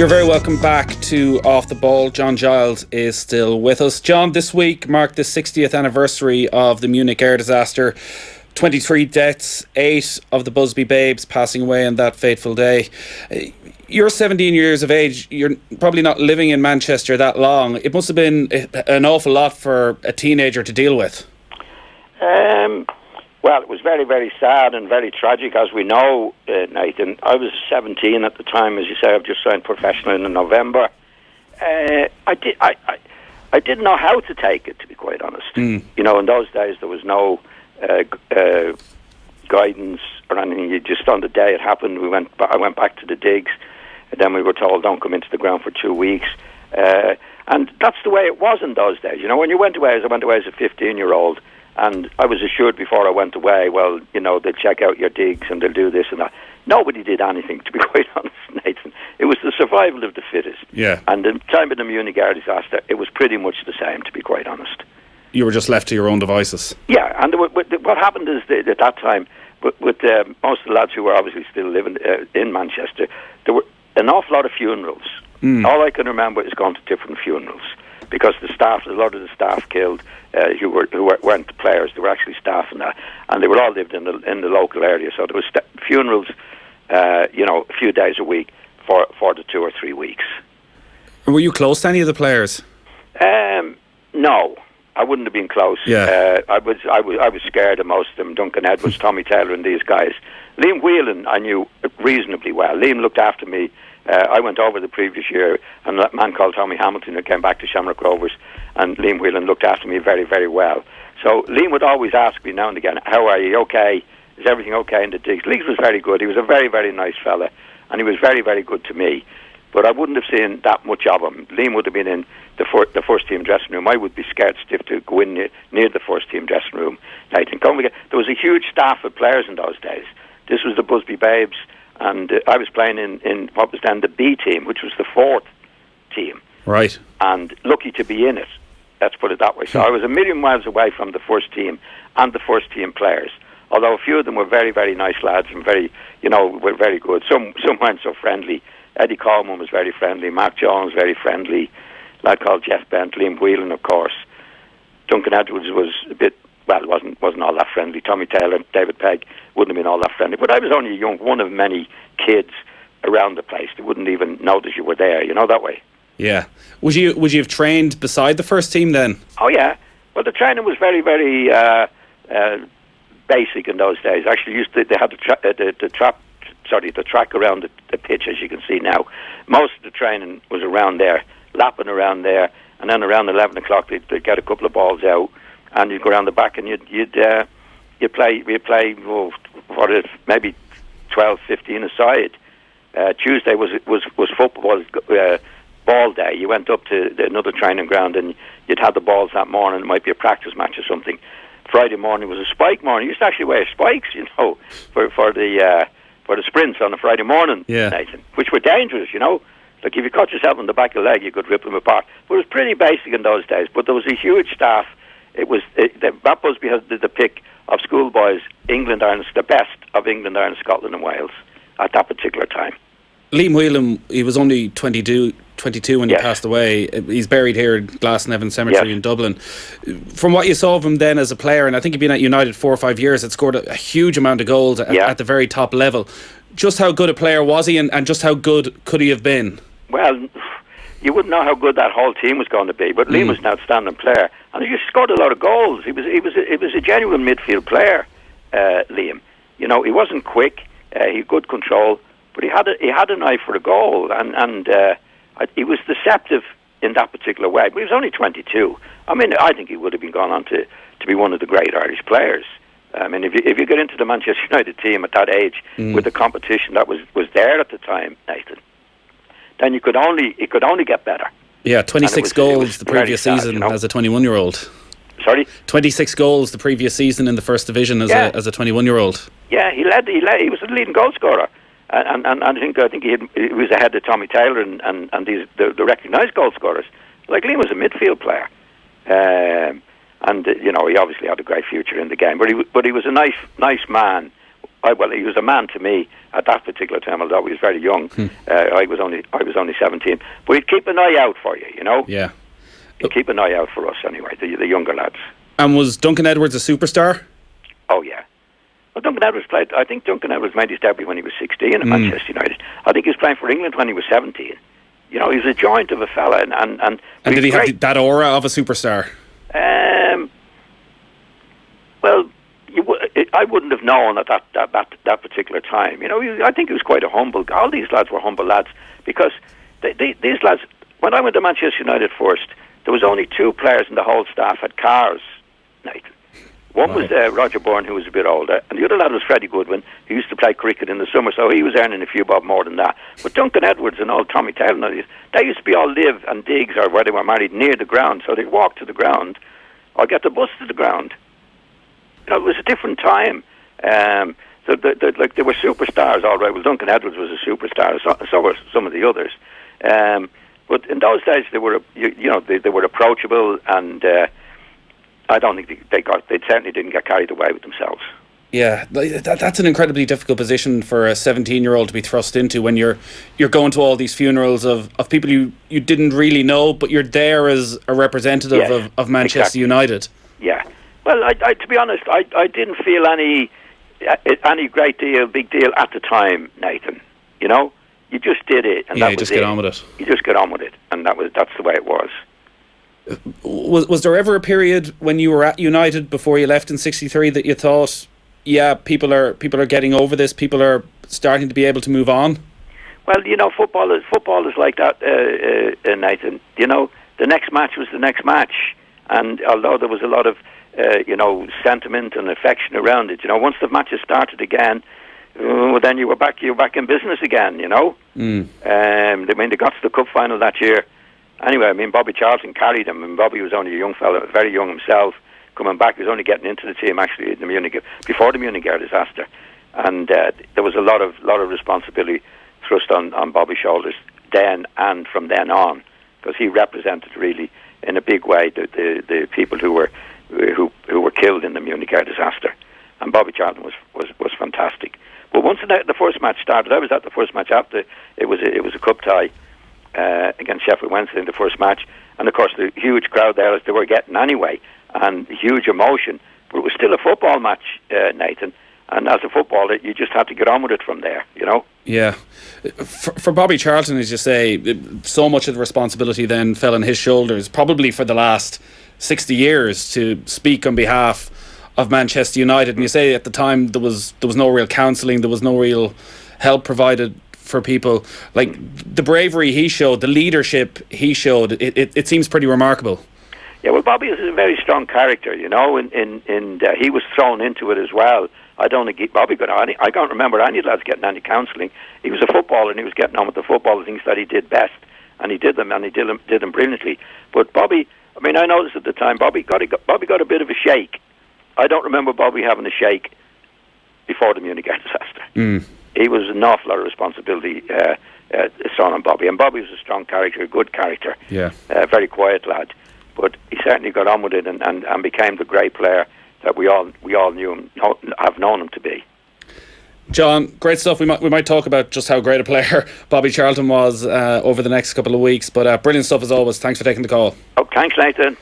You're very welcome back to Off the Ball. John Giles is still with us. John, this week marked the 60th anniversary of the Munich air disaster. 23 deaths, 8 of the Busby babes passing away on that fateful day. You're 17 years of age. You're probably not living in Manchester that long. It must have been an awful lot for a teenager to deal with. Well, it was very, very sad and very tragic, as we know, Nathan. I was 17 at the time, as you say. I've just signed professional in November. I didn't know how to take it, to be quite honest. You know, in those days there was no guidance or anything. You just, on the day it happened, I went back to the digs, and then we were told don't come into the ground for 2 weeks. And that's the way it was in those days. You know, when you went away, I went away as a 15-year-old. And I was assured before I went away, well, you know, they'll check out your digs and they'll do this and that. Nobody did anything, to be quite honest, Nathan. It was the survival of the fittest. Yeah. And the time of the Munich air disaster, it was pretty much the same, to be quite honest. You were just left to your own devices. Yeah, and what happened is that at that time, with most of the lads who were obviously still living in Manchester, there were an awful lot of funerals. All I can remember is going to different funerals, because the staff, a lot of the staff killed, who weren't the players, they were actually staff and that, and they were all lived in the local area. So there was funerals, you know, a few days a week for the 2 or 3 weeks. And were you close to any of the players? No, I wouldn't have been close. Yeah. I was scared of most of them. Duncan Edwards, Tommy Taylor, and these guys. Liam Whelan I knew reasonably well. Liam looked after me. I went over the previous year, and a man called Tommy Hamilton who came back to Shamrock Rovers, and Liam Whelan looked after me very, very well. So Liam would always ask me now and again, how are you, okay? Is everything okay in the digs? Liam was very good. He was a very, very nice fella, and he was very, very good to me. But I wouldn't have seen that much of him. Liam would have been in the first team dressing room. I would be scared stiff to go in near the first team dressing room. I think there was a huge staff of players in those days. This was the Busby Babes, and I was playing in what was then the B team, which was the fourth team. Right. And lucky to be in it, let's put it that way. So I was a million miles away from the first team and the first team players, although a few of them were very, very nice lads and very, you know, were very good. Some weren't so friendly. Eddie Coleman was very friendly. Mark Jones, very friendly. A lad called Jeff Bent. Liam Whelan, of course. Duncan Edwards was a bit, well, wasn't all that friendly. Tommy Taylor, David Pegg wouldn't have been all that friendly. But I was only one of many kids around the place. They wouldn't even notice you were there, you know, that way. Yeah. Would you have trained beside the first team then? Oh, yeah. Well, the training was very, very basic in those days. Actually, they had the track around the pitch, as you can see now. Most of the training was around there, lapping around there, and then around 11 o'clock they'd get a couple of balls out, and you'd go around the back and you'd play maybe 12, 15 aside. Tuesday was football ball day. You went up to another training ground and you'd have the balls that morning. It might be a practice match or something. Friday morning was a spike morning. You used to actually wear spikes, you know, for the sprints on a Friday morning, Nathan, which were dangerous, you know. Like if you caught yourself on the back of the leg, you could rip them apart. But it was pretty basic in those days. But there was a huge staff. That Busby had the pick of schoolboys, England, Ireland, the best of England, Ireland, Scotland and Wales at that particular time. Liam Whelan, he was only 22 when he passed away. He's buried here at Glasnevin Cemetery in Dublin. From what you saw of him then as a player, and I think he'd been at United 4 or 5 years, had scored a huge amount of goals at the very top level. Just how good a player was he, and just how good could he have been? Well, you wouldn't know how good that whole team was going to be, but Liam was an outstanding player, and he scored a lot of goals. He was a genuine midfield player, Liam. You know, he wasn't quick, he had good control, but he had an eye for the goal, and he was deceptive in that particular way. But he was only 22. I mean, I think he would have been gone on to be one of the great Irish players. I mean, if you get into the Manchester United team at that age with the competition that was there at the time, Nathan, then it could only get better. Yeah, 26 goals the previous season, you know? As a 21-year-old. Sorry? 26 goals the previous season in the First Division as a 21-year-old. Yeah, he was the leading goal scorer. And I think he was ahead of Tommy Taylor and these the recognised goal scorers. Like Liam was a midfield player, and you know, he obviously had a great future in the game. But he was a nice man he was a man to me at that particular time, although he was very young. I was only 17. But he'd keep an eye out for you, you know? Yeah. He'd keep an eye out for us anyway, the younger lads. And was Duncan Edwards a superstar? Oh, yeah. Well, I think Duncan Edwards made his debut when he was 16 at Manchester United. I think he was playing for England when he was 17. You know, he was a joint of a fella. And did he have that aura of a superstar? Well, I wouldn't have known at that particular time. You know, I think he was quite a humble. All these lads were humble lads because these lads. When I went to Manchester United first, there was only 2 players in the whole staff had cars. Nathan. One was Roger Byrne, who was a bit older, and the other lad was Freddie Goodwin, who used to play cricket in the summer, so he was earning a few bob more than that. But Duncan Edwards and old Tommy Taylor, they used to be all live and digs, or where they were married, near the ground, so they'd walk to the ground or get the bus to the ground. You know, it was a different time. So they were superstars, all right. Well, Duncan Edwards was a superstar, so were some of the others. But in those days, they were approachable, and I don't think they certainly didn't get carried away with themselves. Yeah, that's an incredibly difficult position for a 17-year-old to be thrust into when you're going to all these funerals of people you didn't really know, but you're there as a representative of Manchester United. Yeah. Well, I to be honest, I didn't feel any big deal at the time, Nathan. You know, you just did it, and that was just get on with it. You just get on with it, and that's the way it was. Was there ever a period when you were at United before you left in '63 that you thought, yeah, people are getting over this, people are starting to be able to move on? Well, you know, football is like that, Nathan. You know, the next match was the next match, and although there was a lot of sentiment and affection around it, you know, once the matches started again, then you were back in business again. You know, they got to the cup final that year. Anyway, I mean, Bobby Charlton carried him, and Bobby was only a young fella, very young himself. Coming back, he was only getting into the team actually in the Munich before the Munich air disaster, and there was a lot of responsibility thrust on Bobby's shoulders then and from then on, because he represented really in a big way the people who were killed in the Munich air disaster, and Bobby Charlton was fantastic. But once the first match started, I was at the first match after it was a cup tie against Sheffield Wednesday in the first match, and of course the huge crowd there as they were getting anyway, and huge emotion. But it was still a football match, Nathan. And as a footballer, you just had to get on with it from there, you know? Yeah. For Bobby Charlton, as you say, so much of the responsibility then fell on his shoulders, probably for the last 60 years, to speak on behalf of Manchester United. And you say at the time there was no real counselling, there was no real help provided for people. Like, the bravery he showed, the leadership he showed, it seems pretty remarkable. Yeah, well, Bobby is a very strong character, you know, and he was thrown into it as well. I don't think Bobby got any. I can't remember any lads getting any counselling. He was a footballer, and he was getting on with the football things that he did best, and he did them brilliantly. But Bobby, I mean, I noticed at the time Bobby got a bit of a shake. I don't remember Bobby having a shake before the Munich disaster. He was an awful lot of responsibility thrown on Bobby, and Bobby was a strong character, a good character, very quiet lad. But he certainly got on with it and became the great player that we all knew him, have known him to be. John, great stuff. We might talk about just how great a player Bobby Charlton was over the next couple of weeks. But brilliant stuff as always. Thanks for taking the call. Oh, thanks, Nathan.